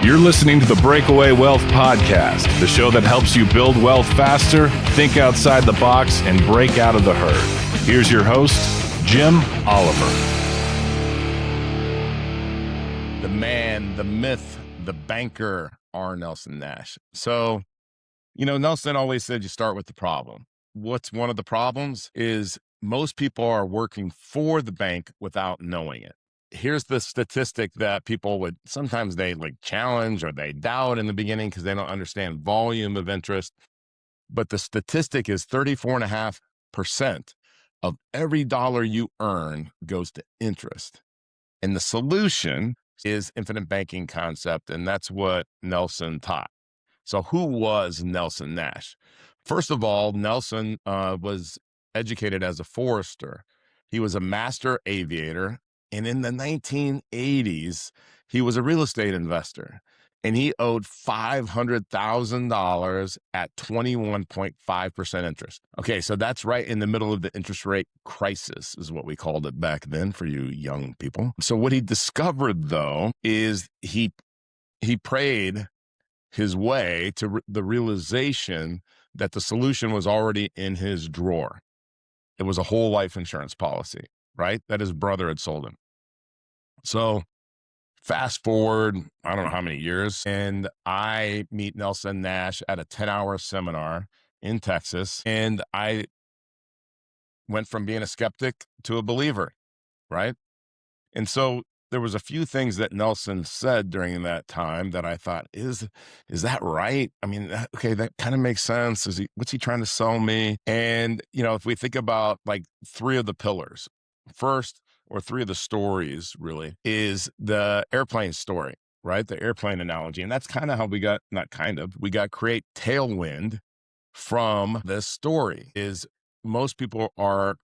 You're listening to the Breakaway Wealth Podcast, the show that helps you build wealth faster, think outside the box, and break out of the herd. Here's your host, Jim Oliver. The man, the myth, the banker, R. Nelson Nash. So, Nelson always said you start with the problem. What's one of the problems is most people are working for the bank without knowing it. Here's the statistic that people would sometimes they challenge or they doubt in the beginning because they don't understand volume of interest. But the statistic is 34.5% of every dollar you earn goes to interest. And the solution is infinite banking concept. And that's what Nelson taught. So who was Nelson Nash? First of all, Nelson was educated as a forester. He was a master aviator. And in the 1980s, he was a real estate investor. And he owed $500,000 at 21.5% interest. Okay, so that's right in the middle of the interest rate crisis is what we called it back then for you young people. So what he discovered, though, is he prayed his way to the realization that the solution was already in his drawer. It was a whole life insurance policy, right? That his brother had sold him. So fast forward, I don't know how many years, and I meet Nelson Nash at a 10-hour seminar in Texas, and I went from being a skeptic to a believer, right? And so there was a few things that Nelson said during that time that I thought, is that right? I mean, okay, that kind of makes sense. What's he trying to sell me? And, if we think about three of the pillars, first, or three of the stories really, is the airplane story, right? The airplane analogy. And that's kind of how we got create tailwind from this story is most people are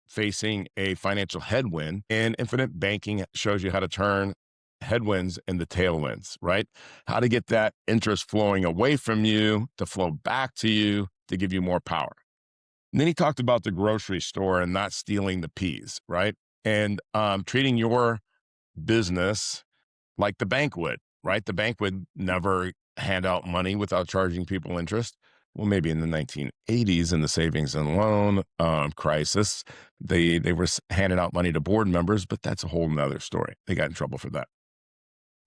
facing a financial headwind, and infinite banking shows you how to turn headwinds into tailwinds, right? How to get that interest flowing away from you to flow back to you to give you more power. And then he talked about the grocery store and not stealing the peas, right? And treating your business like the bank would, right? The bank would never hand out money without charging people interest. Well, maybe in the 1980s in the savings and loan crisis, they were handing out money to board members, but that's a whole nother story. They got in trouble for that.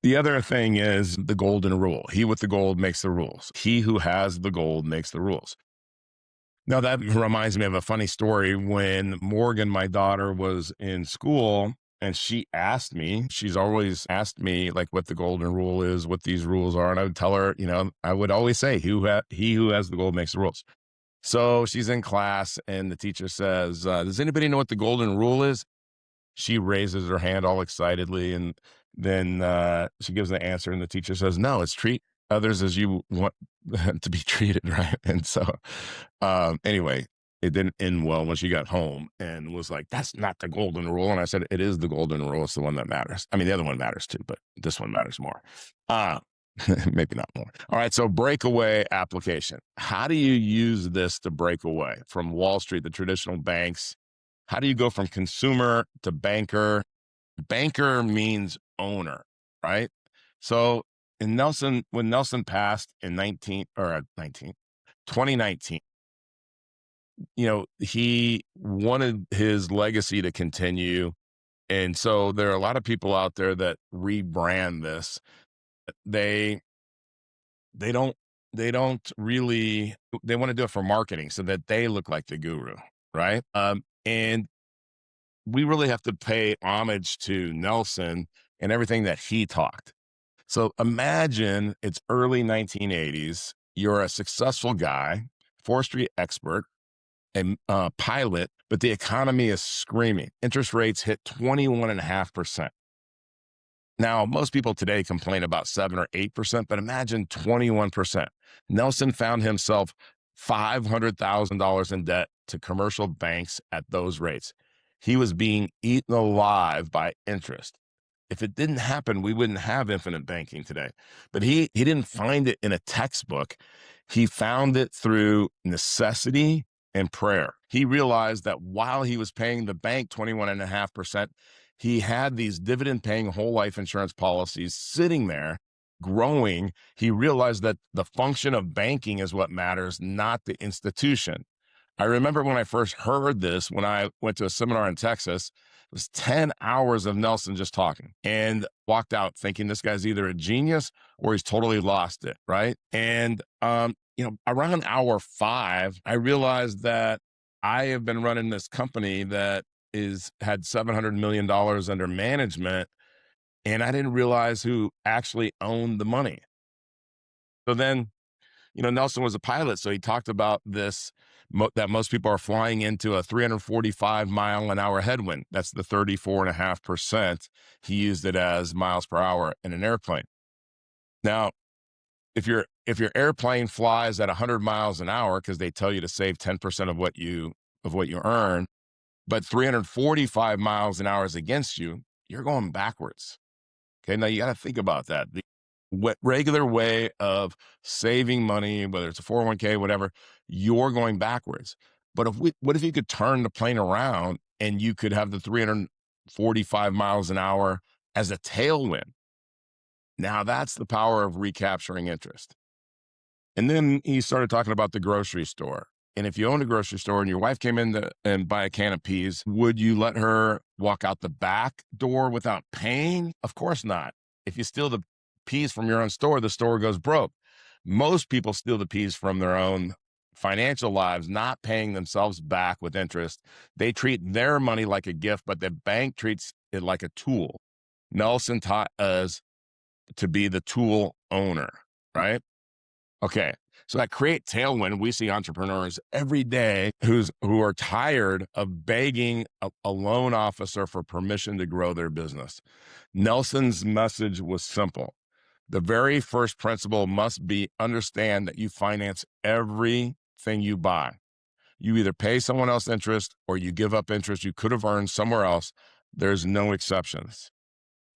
The other thing is the golden rule. He with the gold makes the rules. He who has the gold makes the rules. Now that reminds me of a funny story. When Morgan, my daughter, was in school, and she's always asked me what the golden rule is, what these rules are. And I would tell her, I would always say, he who has the gold makes the rules. So she's in class and the teacher says, does anybody know what the golden rule is? She raises her hand all excitedly. And then she gives the answer and the teacher says, no, it's treat others as you want to be treated. Right. And so anyway, it didn't end well when she got home and was like, that's not the golden rule. And I said, it is the golden rule. It's the one that matters. I mean, the other one matters too, but this one matters more. Maybe not more. All right. So breakaway application. How do you use this to break away from Wall Street, the traditional banks? How do you go from consumer to banker? Banker means owner, right? So when Nelson passed in 2019, he wanted his legacy to continue. And so there are a lot of people out there that rebrand this. They don't really, they want to do it for marketing so that they look like the guru, right? And we really have to pay homage to Nelson and everything that he taught. So imagine it's early 1980s. You're a successful guy, forestry expert, a pilot, but the economy is screaming. Interest rates hit 21.5%. Now, most people today complain about 7 or 8%, but imagine 21%. Nelson found himself $500,000 in debt to commercial banks at those rates. He was being eaten alive by interest. If it didn't happen, we wouldn't have infinite banking today. But he didn't find it in a textbook. He found it through necessity and prayer. He realized that while he was paying the bank 21.5%, he had these dividend-paying whole life insurance policies sitting there growing, he realized that the function of banking is what matters, not the institution. I remember when I first heard this, when I went to a seminar in Texas, it was 10 hours of Nelson just talking, and walked out thinking this guy's either a genius or he's totally lost it. Right. And, around hour 5, I realized that I have been running this company that had $700 million under management, and I didn't realize who actually owned the money. So then, Nelson was a pilot, so he talked about this, that most people are flying into a 345 mile an hour headwind. That's the 34.5%. He used it as miles per hour in an airplane. Now, if your airplane flies at 100 miles an hour, because they tell you to save 10% of what you earn, but 345 miles an hour is against you, you're going backwards. Okay, now you got to think about that. The regular way of saving money, whether it's a 401k, whatever, you're going backwards. But what if you could turn the plane around and you could have the 345 miles an hour as a tailwind? Now that's the power of recapturing interest. And then he started talking about the grocery store. And if you owned a grocery store and your wife came in and buy a can of peas, would you let her walk out the back door without paying? Of course not. If you steal the peas from your own store, the store goes broke. Most people steal the peas from their own financial lives, not paying themselves back with interest. They treat their money like a gift, but the bank treats it like a tool. Nelson taught us to be the tool owner, right? Okay. So at Create Tailwind, we see entrepreneurs every day who are tired of begging a loan officer for permission to grow their business. Nelson's message was simple. The very first principle must be understand that you finance everything you buy. You either pay someone else interest or you give up interest you could have earned somewhere else. There's no exceptions.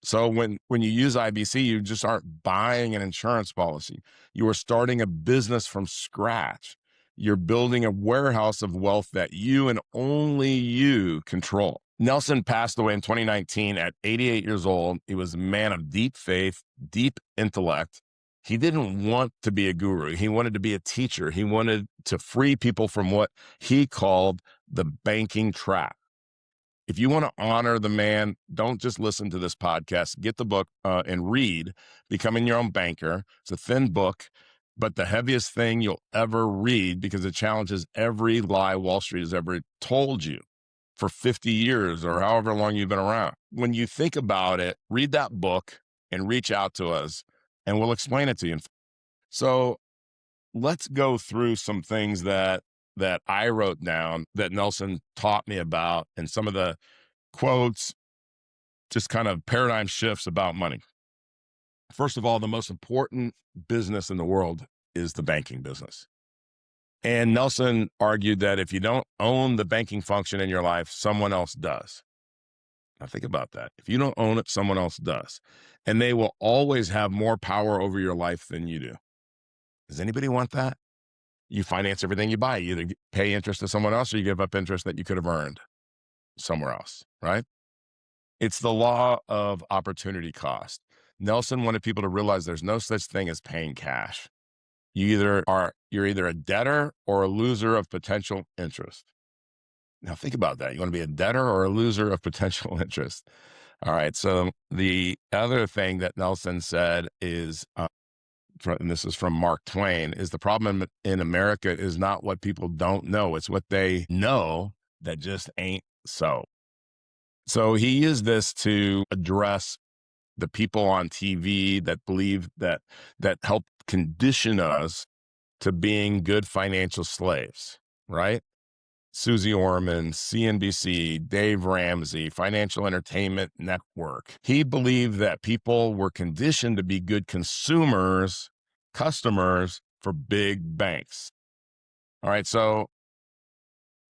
So when you use IBC, you just aren't buying an insurance policy. You are starting a business from scratch. You're building a warehouse of wealth that you and only you control. Nelson passed away in 2019 at 88 years old. He was a man of deep faith, deep intellect. He didn't want to be a guru. He wanted to be a teacher. He wanted to free people from what he called the banking trap. If you want to honor the man, don't just listen to this podcast. Get the book and read Becoming Your Own Banker. It's a thin book, but the heaviest thing you'll ever read because it challenges every lie Wall Street has ever told you for 50 years or however long you've been around. When you think about it, read that book and reach out to us and we'll explain it to you. So let's go through some things that I wrote down that Nelson taught me about and some of the quotes, just kind of paradigm shifts about money. First of all, the most important business in the world is the banking business. And Nelson argued that if you don't own the banking function in your life, someone else does. Now think about that. If you don't own it, someone else does. And they will always have more power over your life than you do. Does anybody want that? You finance everything you buy. You either pay interest to someone else or you give up interest that you could have earned somewhere else, right? It's the law of opportunity cost. Nelson wanted people to realize there's no such thing as paying cash. You're either a debtor or a loser of potential interest. Now think about that. You want to be a debtor or a loser of potential interest? All right. So the other thing that Nelson said is, and this is from Mark Twain, is the problem in America is not what people don't know. It's what they know that just ain't so. So he used this to address the people on TV that believe that help condition us to being good financial slaves, right? Susie Orman, CNBC, Dave Ramsey, Financial Entertainment Network. He believed that people were conditioned to be good customers for big banks. All right, so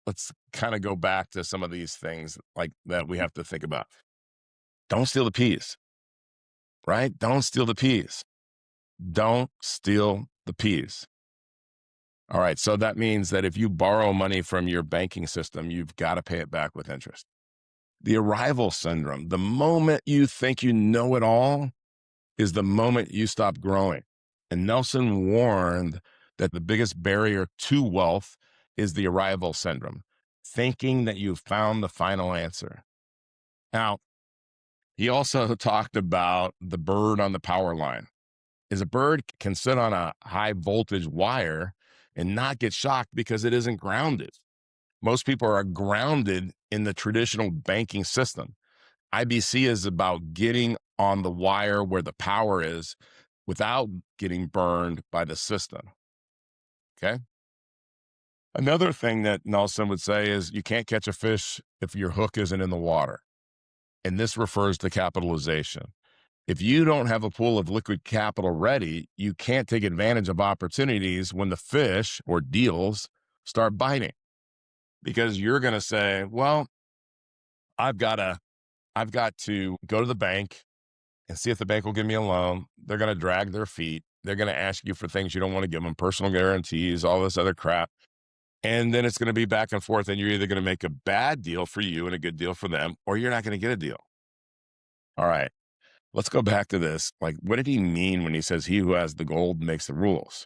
let's kind of go back to some of these things like that we have to think about. Don't steal the peas, right? Don't steal the peas. Don't steal the peas. All right, so that means that if you borrow money from your banking system, you've got to pay it back with interest. The arrival syndrome, the moment you think you know it all, is the moment you stop growing. And Nelson warned that the biggest barrier to wealth is the arrival syndrome, thinking that you've found the final answer. Now, he also talked about the bird on the power line. Is a bird can sit on a high voltage wire and not get shocked because it isn't grounded. Most people are grounded in the traditional banking system. IBC is about getting on the wire where the power is without getting burned by the system. Okay. Another thing that Nelson would say is you can't catch a fish if your hook isn't in the water. And this refers to capitalization. If you don't have a pool of liquid capital ready, you can't take advantage of opportunities when the fish or deals start biting, because you're going to say, well, I've got to go to the bank and see if the bank will give me a loan. They're going to drag their feet. They're going to ask you for things you don't want to give them, personal guarantees, all this other crap. And then it's going to be back and forth. And you're either going to make a bad deal for you and a good deal for them, or you're not going to get a deal. All right. Let's go back to this. Like, what did he mean when he says he who has the gold makes the rules?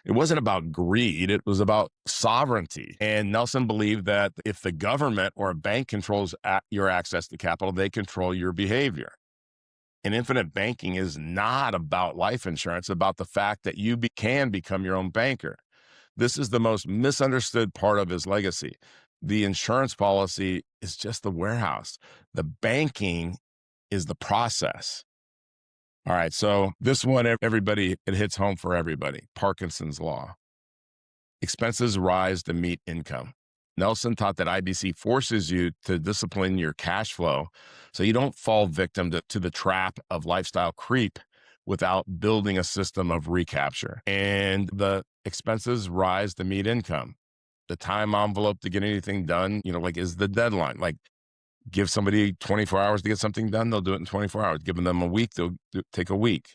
It wasn't about greed. It was about sovereignty. And Nelson believed that if the government or a bank controls your access to capital, they control your behavior. And infinite banking is not about life insurance, about the fact that you can become your own banker. This is the most misunderstood part of his legacy. The insurance policy is just the warehouse. The banking is the process. All right, so this one, everybody, it hits home for everybody. Parkinson's law. Expenses rise to meet income. Nelson taught that IBC forces you to discipline your cash flow so you don't fall victim to the trap of lifestyle creep without building a system of recapture. And the expenses rise to meet income. The time envelope to get anything done, like, is the deadline. Like, give somebody 24 hours to get something done, they'll do it in 24 hours. Giving them a week, they'll take a week.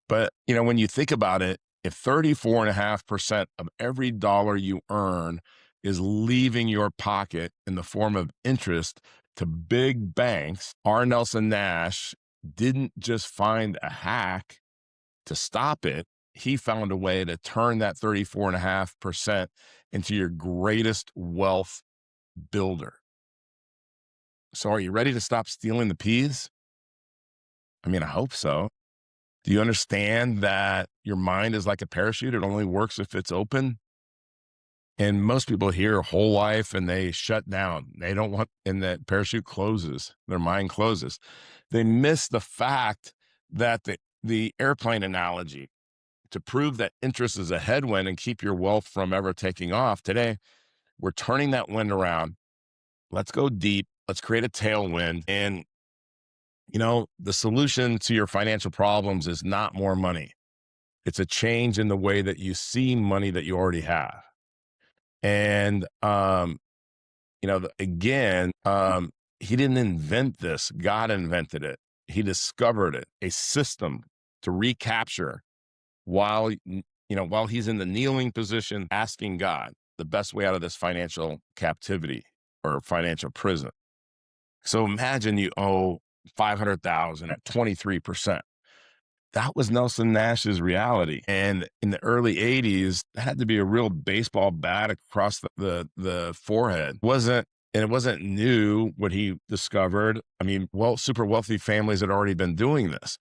But, when you think about it, if 34.5% of every dollar you earn is leaving your pocket in the form of interest to big banks, our Nelson Nash didn't just find a hack to stop it. He found a way to turn that 34.5% into your greatest wealth builder. So are you ready to stop stealing the peas? I hope so. Do you understand that your mind is like a parachute? It only works if it's open. And most people hear whole life and they shut down. They don't want, and that parachute closes, their mind closes. They miss the fact that the airplane analogy, to prove that interest is a headwind and keep your wealth from ever taking off. Today, we're turning that wind around. Let's go deep. Let's create a tailwind. And the solution to your financial problems is not more money. It's a change in the way that you see money that you already have. And, again, he didn't invent this. God invented it. He discovered it, a system to recapture while he's in the kneeling position, asking God the best way out of this financial captivity or financial prison. So imagine you owe 500,000 at 23%. That was Nelson Nash's reality. And in the early 80s, that had to be a real baseball bat across the forehead. It wasn't new what he discovered. Super wealthy families had already been doing this.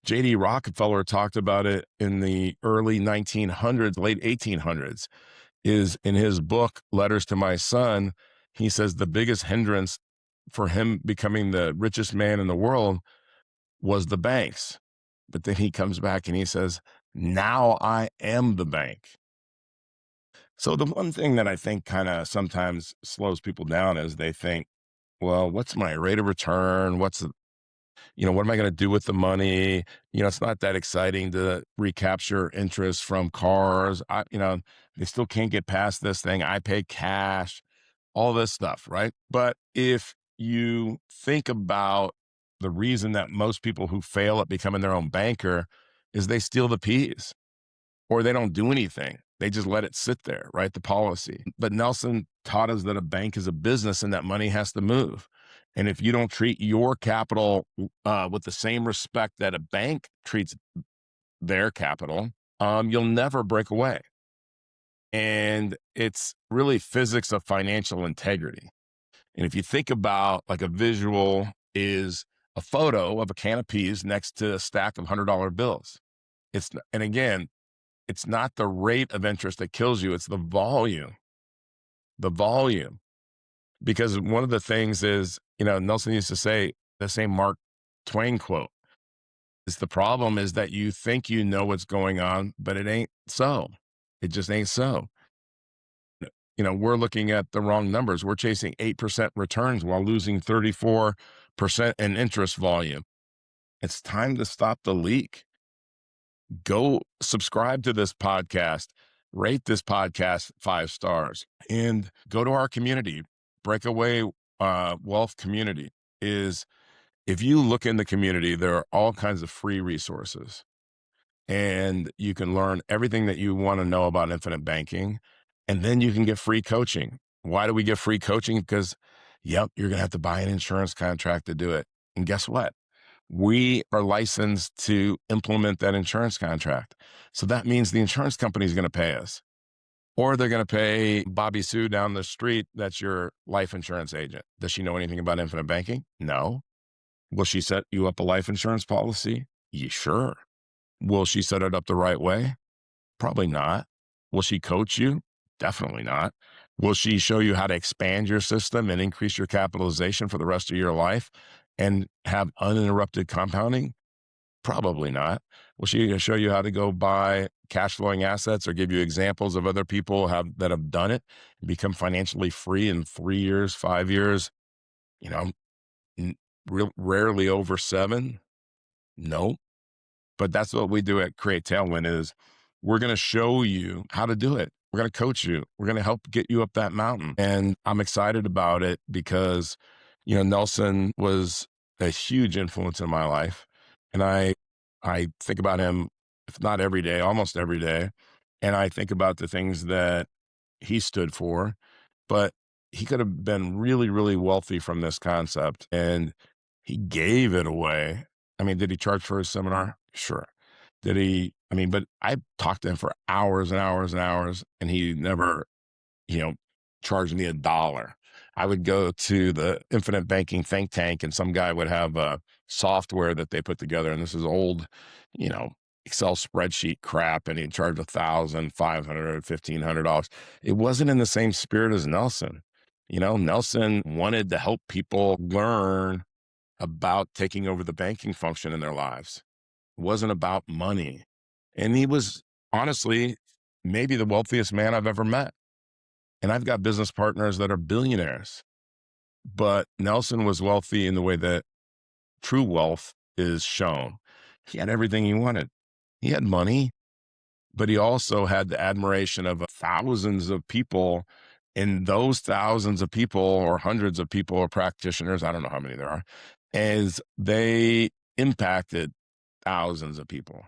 J.D. Rockefeller talked about it in the early 1900s, late 1800s. Is in his book, Letters to My Son, he says the biggest hindrance for him becoming the richest man in the world was the banks. But then he comes back and he says, now I am the bank. So the one thing that I think kind of sometimes slows people down is they think, well, what's my rate of return? What am I going to do with the money? It's not that exciting to recapture interest from cars. They still can't get past this thing. I pay cash, all this stuff, right? But if you think about the reason that most people who fail at becoming their own banker is they steal the peas or they don't do anything. They just let it sit there, right? The policy. But Nelson taught us that a bank is a business and that money has to move. And if you don't treat your capital with the same respect that a bank treats their capital, you'll never break away. And it's really physics of financial integrity. And if you think about like a visual is a photo of a can of peas next to a stack of $100 bills. And again, it's not the rate of interest that kills you. It's the volume. Because one of the things is, Nelson used to say the same Mark Twain quote is the problem is that you think you know what's going on, but it ain't so. It just ain't so. We're looking at the wrong numbers. We're chasing 8% returns while losing 34% in interest volume. It's time to stop the leak. Go subscribe to this podcast, rate this podcast 5 stars, and go to our community. Breakaway Wealth Community is, if you look in the community, there are all kinds of free resources, and you can learn everything that you want to know about infinite banking, and then you can get free coaching. Why do we get free coaching? Because, you're going to have to buy an insurance contract to do it. And guess what? We are licensed to implement that insurance contract. So that means the insurance company is going to pay us, or they're going to pay Bobby Sue down the street. That's your life insurance agent. Does she know anything about infinite banking? No. Will she set you up a life insurance policy? Yeah, sure. Will she set it up the right way? Probably not. Will she coach you? Definitely not. Will she show you how to expand your system and increase your capitalization for the rest of your life and have uninterrupted compounding? Probably not. Will she show you how to go buy cash flowing assets or give you examples of other people that have done it and become financially free in 3 years, 5 years, rarely over 7? No. But that's what we do at Create Tailwind is we're going to show you how to do it. We're going to coach you. We're going to help get you up that mountain. And I'm excited about it because, Nelson was a huge influence in my life. And I think about him, if not every day, almost every day. And I think about the things that he stood for, but he could have been really, really wealthy from this concept. And he gave it away. I mean, did he charge for his seminar? Sure. Did he? But I talked to him for hours and hours and hours, and he never, charged me $1. I would go to the infinite banking think tank, and some guy would have a software that they put together, and this is old, Excel spreadsheet crap, and he'd charge $1,000, $500, $1,500. It wasn't in the same spirit as Nelson. Nelson wanted to help people learn about taking over the banking function in their lives. It wasn't about money. And he was honestly maybe the wealthiest man I've ever met. And I've got business partners that are billionaires. But Nelson was wealthy in the way that true wealth is shown. He had everything he wanted. He had money, but he also had the admiration of thousands of people. And those thousands of people or hundreds of people or practitioners, I don't know how many there are, as they impacted thousands of people,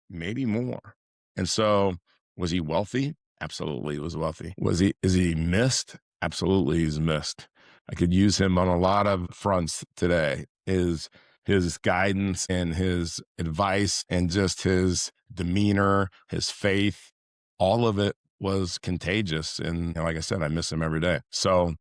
maybe more. And so was he wealthy? Absolutely, he was wealthy. Is he missed? Absolutely, he's missed. I could use him on a lot of fronts today. His guidance and his advice and just his demeanor, his faith, all of it was contagious. And like I said, I miss him every day. So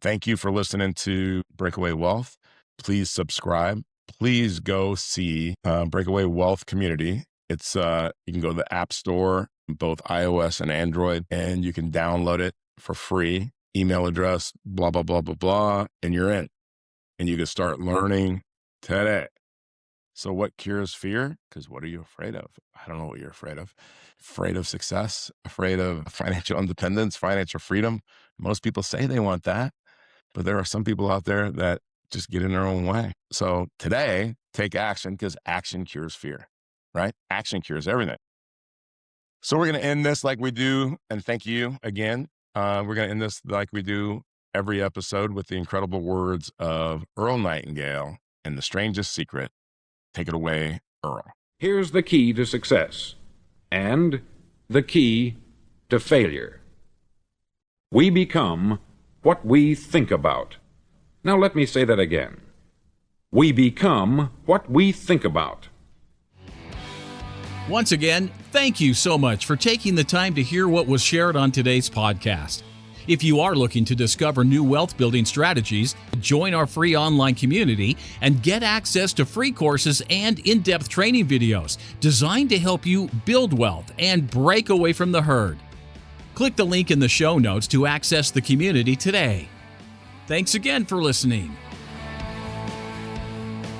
thank you for listening to Breakaway Wealth. Please subscribe. Please go see Breakaway Wealth Community. It's you can go to the App Store, both iOS and Android, and you can download it for free. Email address, blah, blah, blah, blah, blah, and you're in. And you can start learning today. So what cures fear? Because what are you afraid of? I don't know what you're afraid of. Afraid of success, afraid of financial independence, financial freedom. Most people say they want that, but there are some people out there that just get in their own way. So today, take action because action cures fear, right? Action cures everything. So we're going to end this like we do. And thank you again. We're going to end this like we do every episode with the incredible words of Earl Nightingale and The Strangest Secret. Take it away, Earl. Here's the key to success and the key to failure. We become what we think about. Now let me say that again. We become what we think about. Once again, thank you so much for taking the time to hear what was shared on today's podcast. If you are looking to discover new wealth building strategies, join our free online community and get access to free courses and in-depth training videos designed to help you build wealth and break away from the herd. Click the link in the show notes to access the community today. Thanks again for listening.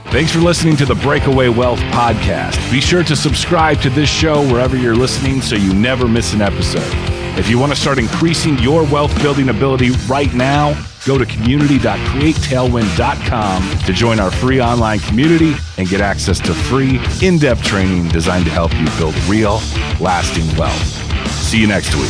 Thanks for listening to the Breakaway Wealth Podcast. Be sure to subscribe to this show wherever you're listening so you never miss an episode. If you want to start increasing your wealth building ability right now, go to community.createtailwind.com to join our free online community and get access to free, in-depth training designed to help you build real, lasting wealth. See you next week.